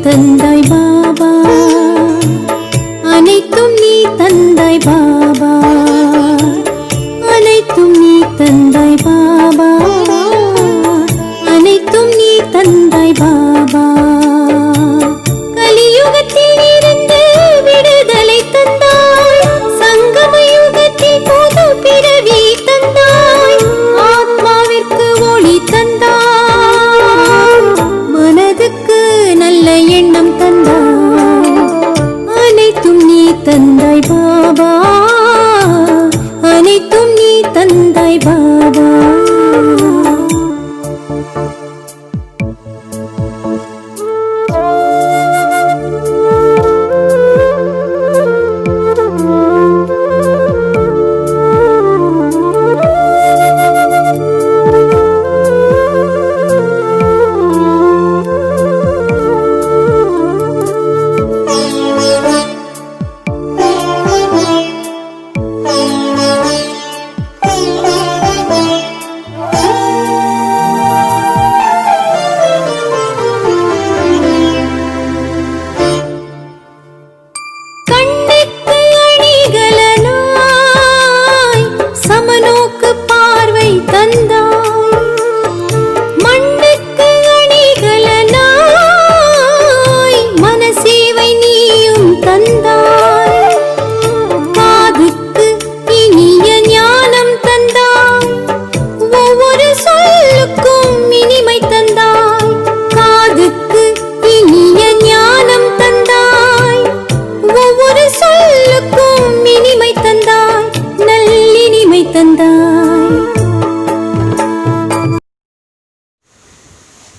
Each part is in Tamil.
தந்தாய் பாபா, அனைத்தும் நீ தந்தாய் பாபா, அனைத்தும் நீ தந்தாய் பாபா, அனைத்தும் நீ தந்தாய் பாபா. கலியுகத்தில் இருந்து விடுதலை தந்தாய், சங்கம யுகத்தில் புது பிறவி தந்தாய், ஆத்மாவிற்கு ஒளி தந்தாய், மனதுக்கு நல்ல எண்ணம் தந்தாய். அனைத்தும் நீ தந்தாய் பாபா, அனைத்தும் நீ தந்தாய் பாபா.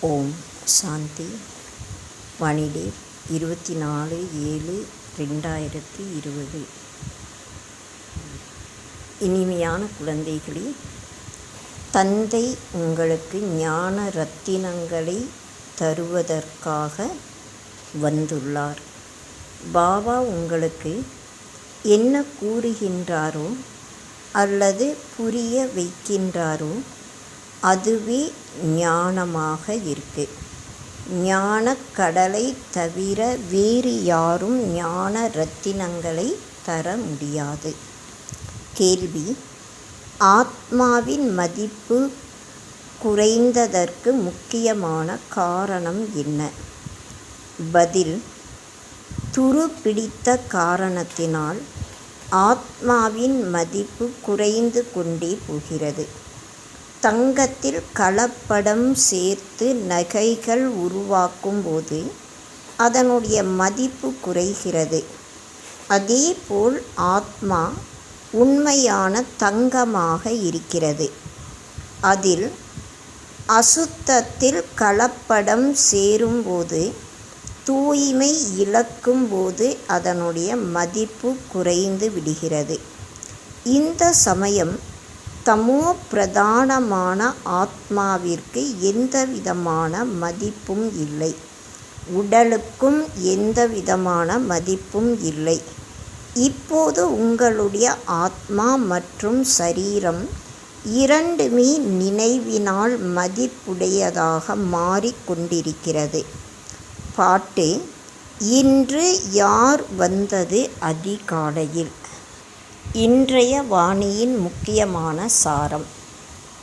ஓம் சாந்தி. வனிடேர் 24/7/2020. இனிமையான குழந்தைகளே, தந்தை உங்களுக்கு ஞான ரத்தினங்களை தருவதற்காக வந்துள்ளார். பாபா உங்களுக்கு என்ன கூறுகின்றாரோ அல்லது புரிய வைக்கின்றாரோ அதுவே ஞானமாக இருக்கு. ஞானக் கடலை தவிர வேறு யாரும் ஞான ரத்தினங்களை தர முடியாது. கேள்வி: ஆத்மாவின் மதிப்பு குறைந்ததற்கு முக்கியமான காரணம் என்ன? பதில்: துரு பிடித்த காரணத்தினால் ஆத்மாவின் மதிப்பு குறைந்து கொண்டே போகிறது. தங்கத்தில் கலப்படம் சேர்த்து நகைகள் உருவாக்கும் போது அதனுடைய மதிப்பு குறைகிறது. அதேபோல் ஆத்மா உண்மையான தங்கமாக இருக்கிறது. அதில் அசுத்தத்தில் கலப்படம் சேரும்போது, தூய்மை இழக்கும்போது அதனுடைய மதிப்பு குறைந்து விடுகிறது. இந்த சமயம் தமோ பிரதானமான ஆத்மாவிற்கு எந்தவிதமான மதிப்பும் இல்லை. உடலுக்கும் எந்தவிதமான மதிப்பும் இல்லை. இப்போது உங்களுடைய ஆத்மா மற்றும் சரீரம் இரண்டுமே நினைவினால் மதிப்புடையதாக மாறிக்கொண்டிருக்கிறது. பாட்டு: இன்று யார் வந்தது அதிகாலையில். இன்றைய வாணியின் முக்கியமான சாரம்: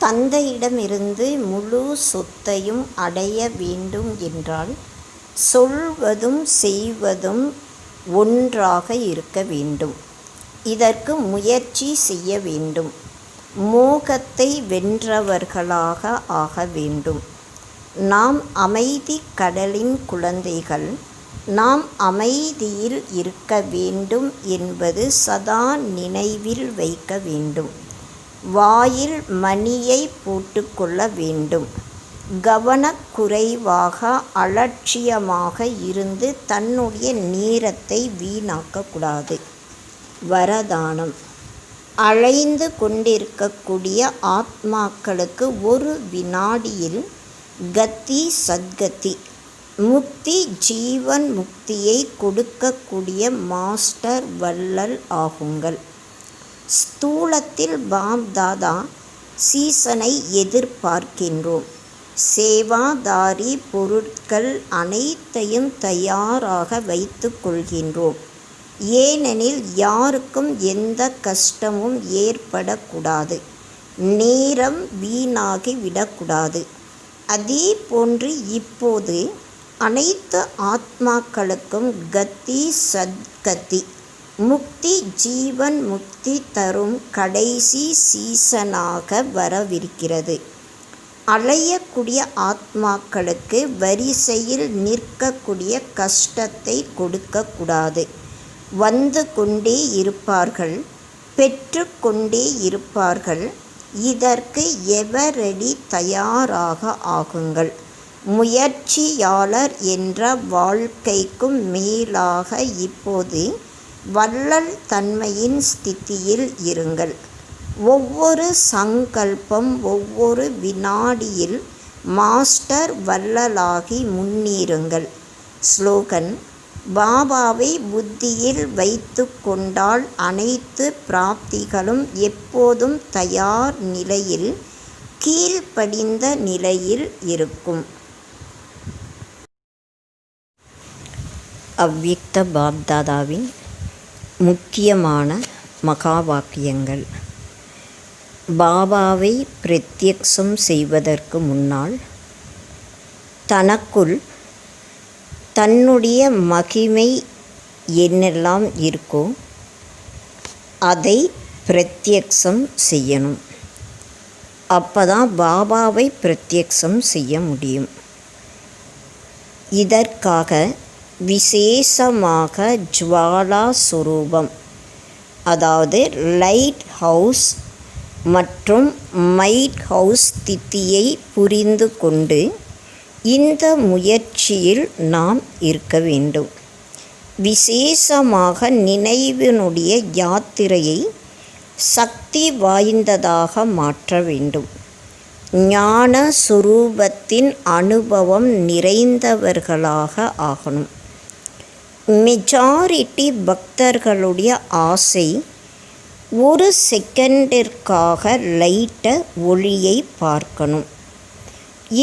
தந்தையிடமிருந்து முழு சொத்தையும் அடைய வேண்டும் என்றால் சொல்வதும் செய்வதும் ஒன்றாக இருக்க வேண்டும். இதற்கு முயற்சி செய்ய வேண்டும். மோகத்தை வென்றவர்களாக ஆக வேண்டும். நாம் அமைதி கடலின் குழந்தைகள். நாம் அமைதியில் இருக்க வேண்டும் என்பது சதா நினைவில் வைக்க வேண்டும். வாயில் மணியை போட்டுக்கொள்ள வேண்டும். கவனக்குறைவாக அலட்சியமாக இருந்து தன்னுடைய நேரத்தை வீணாக்கக்கூடாது. வரதானம்: அலைந்து கொண்டிருக்கக்கூடிய ஆத்மாக்களுக்கு ஒரு வினாடியில் கத்தி சத்கதி, முக்தி, ஜீவன் முக்தியை கொடுக்கக்கூடிய மாஸ்டர் வள்ளல் ஆகுங்கள். ஸ்தூலத்தில் பாப் தாதா சீசனை எதிர்பார்க்கின்றோம். சேவாதாரி பொருட்கள் அனைத்தையும் தயாராக வைத்து கொள்கின்றோம். ஏனெனில் யாருக்கும் எந்த கஷ்டமும் ஏற்படக்கூடாது, நேரம் வீணாகி விடக்கூடாது. அதே போன்று இப்போது அனைத்து ஆத்மாக்களுக்கும் கத்தி சத்கதி முக்தி ஜீவன் முக்தி தரும் கடைசி சீசனாக வரவிருக்கிறது. அலையக்கூடிய ஆத்மாக்களுக்கு வரிசையில் நிற்கக்கூடிய கஷ்டத்தை கொடுக்கக்கூடாது. வந்து கொண்டே இருப்பார்கள், பெற்று கொண்டே இருப்பார்கள். இதற்கு எவரடி தயாராக ஆகுங்கள். முயற்சியாளர் என்ற வாழ்க்கைக்கும் மேலாக இப்போது வள்ளல் தன்மையின் ஸ்திதியில் இருங்கள். ஒவ்வொரு சங்கல்பம், ஒவ்வொரு வினாடியில் மாஸ்டர் வள்ளலாகி முன்னேறுங்கள். ஸ்லோகன்: பாபாவை புத்தியில் வைத்து கொண்டால் அனைத்து பிராப்திகளும் எப்போதும் தயார் நிலையில், கீழ்ப்படிந்த நிலையில் இருக்கும். அவ்யக்த பாப்தாதாவின் முக்கியமான மகா வாக்கியங்கள். பாபாவை பிரத்யக்ஷம் செய்வதற்கு முன்னால் தனக்குள் தன்னுடைய மகிமை என்னெல்லாம் இருக்கோ அதை பிரத்யக்ஷம் செய்யணும். அப்போதான் பாபாவை பிரத்யக்ஷம் செய்ய முடியும். இதற்காக விசேஷமாக ஜுவாலா சுரூபம், அதாவது லைட் ஹவுஸ் மற்றும் மைட் ஹவுஸ் ஸ்திதியை புரிந்து கொண்டு இந்த முயற்சியில் நாம் இருக்க வேண்டும். விசேஷமாக நினைவினுடைய யாத்திரையை சக்தி வாய்ந்ததாக மாற்ற வேண்டும். ஞான சுரூபத்தின் அனுபவம் நிறைந்தவர்களாக ஆகணும். மெஜாரிட்டி பக்தர்களுடைய ஆசை ஒரு செகண்டிற்காக லைட்ட ஒளியை பார்க்கணும்.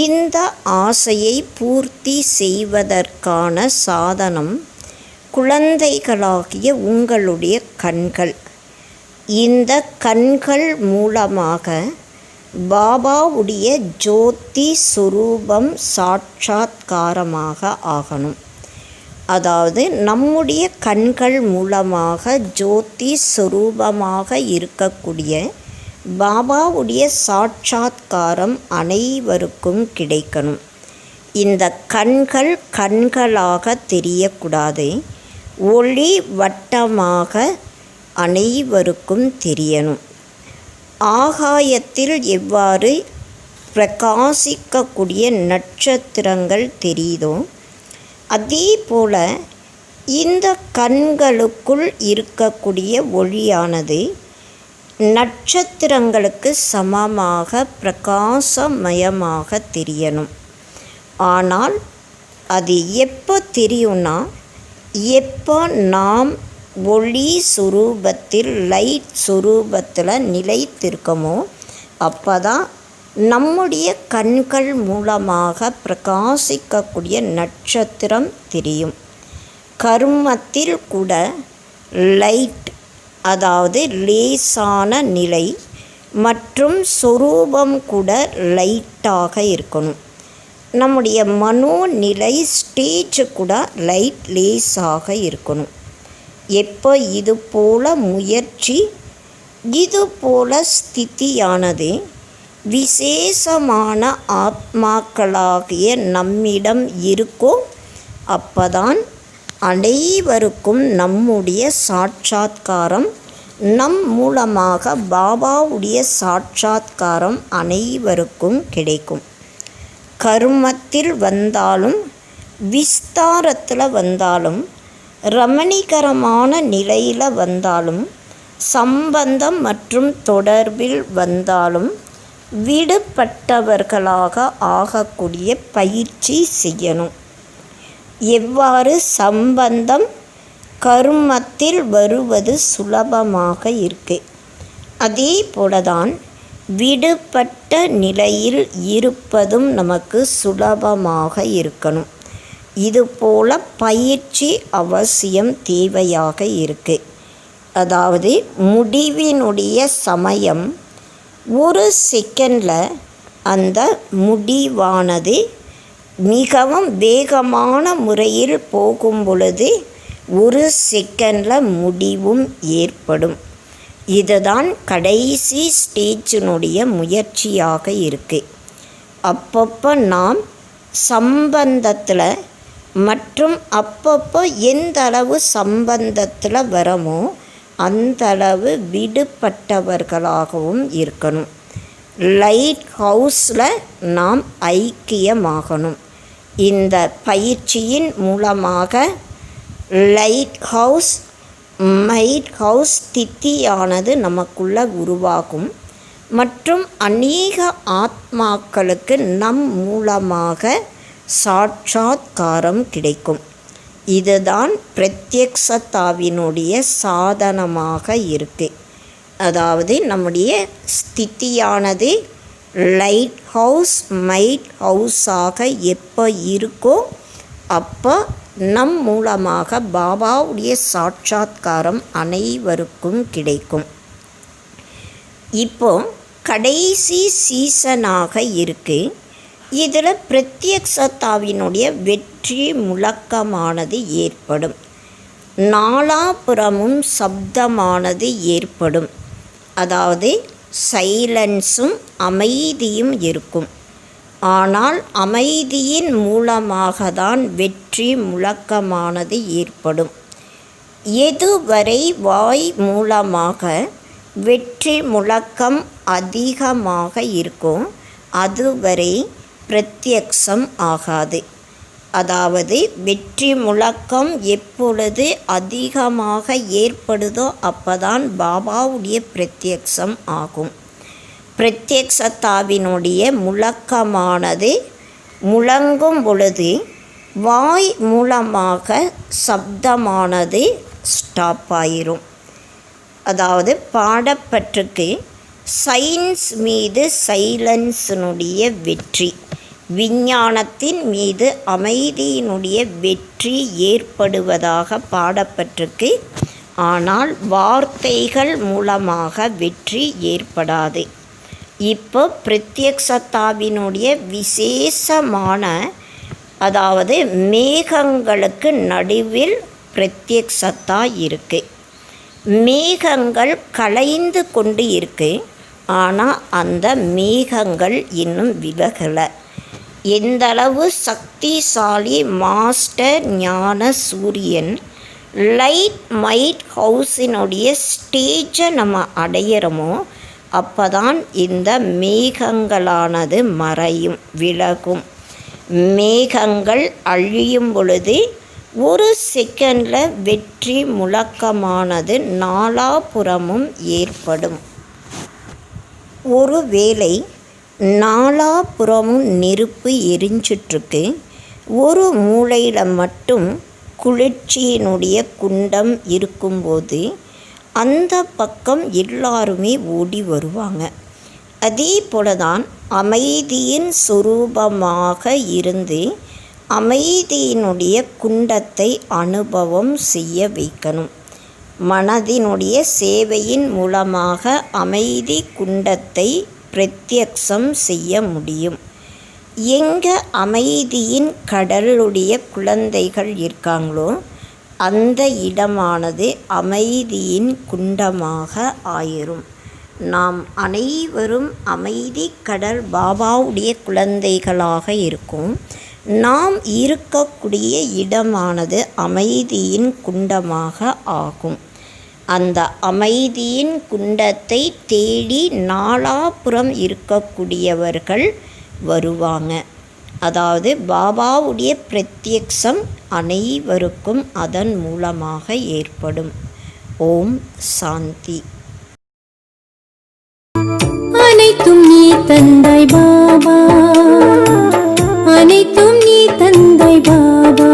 இந்த ஆசையை பூர்த்தி செய்வதற்கான சாதனம் குழந்தைகளாகிய உங்களுடைய கண்கள். இந்த கண்கள் மூலமாக பாபாவுடைய ஜோதி சுரூபம் சாட்சாத்காரமாக ஆகணும். அதாவது நம்முடைய கண்கள் மூலமாக ஜோதி சுரூபமாக இருக்கக்கூடிய பாபாவுடைய சாட்சாத்காரம் அனைவருக்கும் கிடைக்கணும். இந்த கண்கள் கண்களாக தெரியக்கூடாது, ஒளி வட்டமாக அனைவருக்கும் தெரியணும். ஆகாயத்தில் எவ்வாறு பிரகாசிக்கக்கூடிய நட்சத்திரங்கள் தெரியுதோ அதே போல இந்த கண்களுக்குள் இருக்கக்கூடிய ஒளியானது நட்சத்திரங்களுக்கு சமமாக பிரகாசமயமாக தெரியணும். ஆனால் அது எப்போ தெரியும்னா, எப்போ நாம் ஒளி சுரூபத்தில் லைட் சுரூபத்தில் நிலைத்திருக்கமோ அப்போ தான் நம்முடைய கண்கள் மூலமாக பிரகாசிக்கக்கூடிய நட்சத்திரம் தெரியும். கர்மத்தில் கூட லைட், அதாவது லேசான நிலை மற்றும் சொரூபம் கூட லைட்டாக இருக்கணும். நம்முடைய மனோநிலை ஸ்டேஜ் கூட லைட் லேசாக இருக்கணும். எப்போ இது போல முயற்சி, இது போல ஸ்திதியானது விசேஷமான ஆத்மாக்களாகிய நம்மிடம் இருக்கோ அப்போதான் அனைவருக்கும் நம்முடைய சாட்சாத்காரம், நம் மூலமாக பாபாவுடைய சாட்சாத்காரம் அனைவருக்கும் கிடைக்கும். கர்மத்தில் வந்தாலும் விஸ்தாரத்தில் வந்தாலும் ரமணிகரமான நிலையில் வந்தாலும் சம்பந்தம் மற்றும் தொடர்பில் வந்தாலும் விடுபட்டவர்களாக ஆகக்கூடிய பயிற்சி செய்யணும். எவ்வாறு சம்பந்தம் கர்மத்தில் வருவது சுலபமாக இருக்கு, அதே போலதான் விடுபட்ட நிலையில் இருப்பதும் நமக்கு சுலபமாக இருக்கணும். இதுபோல் பயிற்சி அவசியம் தேவையாக இருக்கு. அதாவது முடிவினுடைய சமயம் ஒரு செகண்டில் அந்த முடிவானது மிகவும் வேகமான முறையில் போகும் பொழுது ஒரு செகண்டில் முடிவும் ஏற்படும். இதுதான் கடைசி ஸ்டேஜினுடைய முயற்சியாக இருக்குது. அப்பப்போ நாம் சம்பந்தத்தில் மற்றும் அப்பப்போ எந்த அளவு சம்பந்தத்தில் வரமோ அந்தளவு விடுபட்டவர்களாகவும் இருக்கணும். லைட் ஹவுஸில் நாம் ஐக்கியமாகணும். இந்த பயிற்சியின் மூலமாக லைட் ஹவுஸ் மைட் ஹவுஸ் ஸ்திதியானது நமக்குள்ள உருவாகும் மற்றும் அநேக ஆத்மாக்களுக்கு நம் மூலமாக சாட்சாத்காரம் கிடைக்கும். இதுதான் பிரத்யக்ஷதாவினுடைய சாதனமாக இருக்குது. அதாவது நம்முடைய ஸ்திதியானது லைட் ஹவுஸ் மைட் ஹவுஸாக எப்போ இருக்கோ அப்போ நம் மூலமாக பாபாவுடைய சாட்சாத்காரம் அனைவருக்கும் கிடைக்கும். இப்போ கடைசி சீசனாக இருக்குது. இதில் பிரத்யக்ஷதாவினுடைய வெற்றி முழக்கமானது ஏற்படும். நாலாபுறமும் சப்தமானது ஏற்படும். அதாவது சைலன்ஸும் அமைதியும் இருக்கும். ஆனால் அமைதியின் மூலமாக தான் வெற்றி முழக்கமானது ஏற்படும். எதுவரை வாய் மூலமாக வெற்றி முழக்கம் அதிகமாக இருக்கும் அதுவரை பிரத்யக்ஷம் ஆகாது. அதாவது வெற்றி முழக்கம் எப்பொழுது அதிகமாக ஏற்படுதோ அப்போதான் பாபாவுடைய பிரத்யக்ஷம் ஆகும். பிரத்யக்ஷதாவினுடைய முழக்கமானது முழங்கும் பொழுது வாய் மூலமாக சப்தமானது ஸ்டாப் ஆயிரும். அதாவது பாடப்பட்டிருக்கு சயின்ஸ் மீது சைலன்ஸினுடைய வெற்றி, விஞ்ஞானத்தின் மீது அமைதியினுடைய வெற்றி ஏற்படுவதாக பாடப்பட்டிருக்கு. ஆனால் வார்த்தைகள் மூலமாக வெற்றி ஏற்படாது. இப்போ பிரத்யக்ஷதாவினுடைய விசேஷமான அதாவது மேகங்களுக்கு நடுவில் பிரத்யக்ஷதா இருக்குது. மேகங்கள் கலைந்து கொண்டு இருக்கு. ஆனால் அந்த மேகங்கள் இன்னும் விலகலை. எந்தளவு சக்திசாலி மாஸ்டர் ஞான சூரியன் லைட் மைட் ஹவுஸினுடைய ஸ்டேஜை நம்ம அடையிறோமோ அப்போ தான் இந்த மேகங்களானது மறையும், விலகும். மேகங்கள் அழியும் பொழுது ஒரு செகண்டில் வெற்றி முழக்கமானது நாலாபுறமும் ஏற்படும். ஒருவேளை நாலாபுறமும் நெருப்பு எரிஞ்சிட்ருக்கு, ஒரு மூலையில் மட்டும் குளிர்ச்சியினுடைய குண்டம் இருக்கும்போது அந்த பக்கம் எல்லாருமே ஓடி வருவாங்க. அதே போல தான் அமைதியின் சொரூபமாக இருந்து அமைதியினுடைய குண்டத்தை அனுபவம் செய்ய வைக்கணும். மனதினுடைய சேவையின் மூலமாக அமைதி குண்டத்தை பிரத்யக்ஷம் செய்ய முடியும். எங்கே அமைதியின் கடலுடைய குழந்தைகள் இருக்காங்களோ அந்த இடமானது அமைதியின் குண்டமாக ஆயிரும். நாம் அனைவரும் அமைதி கடல் பாபாவுடைய குழந்தைகளாக இருக்கும். நாம் இருக்கக்கூடிய இடமானது அமைதியின் குண்டமாக ஆகும். அந்த அமைதியின் குண்டத்தை தேடி நாலாபுறம் இருக்கக்கூடியவர்கள் வருவாங்க. அதாவது பாபாவுடைய பிரத்யக்ஷம் அனைவருக்கும் அதன் மூலமாக ஏற்படும். ஓம் சாந்தி. அனைத்தும் நீ தந்தாய் பாபா, அனைத்தும் நீ தந்தாய் பாபா.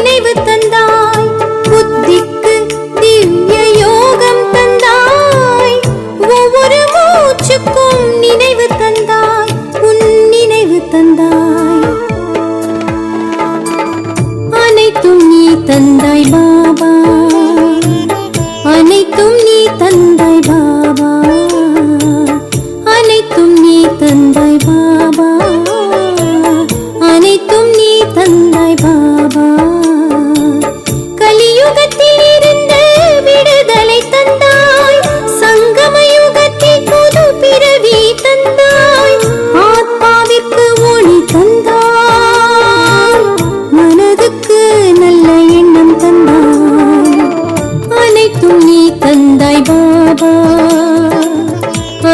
நினைவு தந்தாய், புத்திக்கு திவ்ய யோகம் தந்தாய், ஒவ்வொரு மூச்சுக்கும் நினைவு தந்தாய், உன் நினைவு தந்தாய். அனைத்தும் நீ தந்தாய் பாபா, அனைத்தும் நீ தந்தாய் பாபா, அனைத்தும் நீ தந்தாய் பாபா, அனைத்தும் நீ தந்தாய் பாபா. கலியுகத்தில் இருந்து விடுதலை தந்தாய், சங்கம யுகத்தில் புது பிறவி தந்தாய், ஆத்மாவிற்கு ஒளி தந்தாய், மனதுக்கு நல்ல எண்ணம் தந்தாய். அனைத்தும் நீ தந்தாய் பாபா,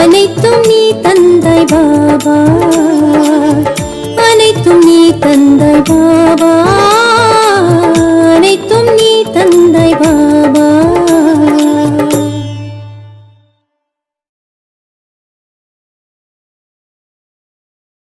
அனைத்தும் நீ தந்தாய் பாபா, அனைத்தும் நீ தந்தாய் பாபா,